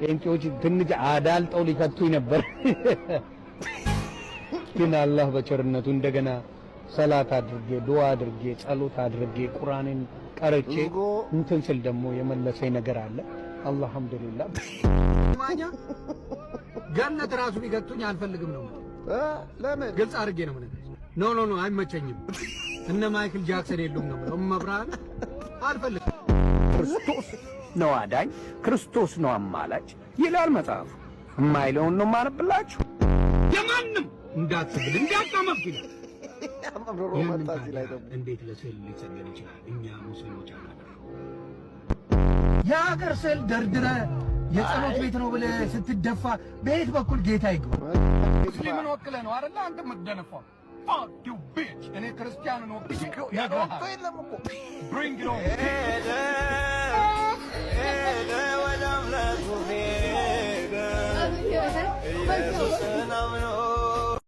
ጴንጤዎች ትንሽ አዳልጠው ሊከቱኝ ነበር ግን አላህ በቸርነቱ እንደገና ሰላት አድርጌ ዱዓ አድርጌ ጸሎት አድርጌ ቁርአንን ቀርጬ እንትን ስል ደግሞ የመለሰኝ ነገር አለ አልহামዱሊላህ ማኛ ገነት ራሱ ቢገቱኝ አልፈልግም ነው ለምን ግልጽ አድርጌ ነው ማለት ኖ አይመቸኝም እነ ማይክል ጃክሰን የሉም ነው መብራን አልፈልግም ክርስቶስ ነው አዳኝ ክርስቶስ ነው አማላጭ ይላል መጽሐፉ የማይለውን ነው ማነብላችሁ የማንም እንዳትብል እንዳታመብኝ እንዴት ለስዕል ሊሰገድ ይችላል እኛ ሙስሊሞች አናደርገው የሀገር ስዕል ደርድረ የጸሎት ቤት ነው ብለህ ስትደፋ በየት በኩል ጌታ ይግባ ሙስሊምን ወክለህ ነው አይደል አንተ የምትደነፋው fuck you bitch እኔ ክርስቲያንን ወክዬ bring it on ወዳም ለቱሜ ኢየሱስን አምኖ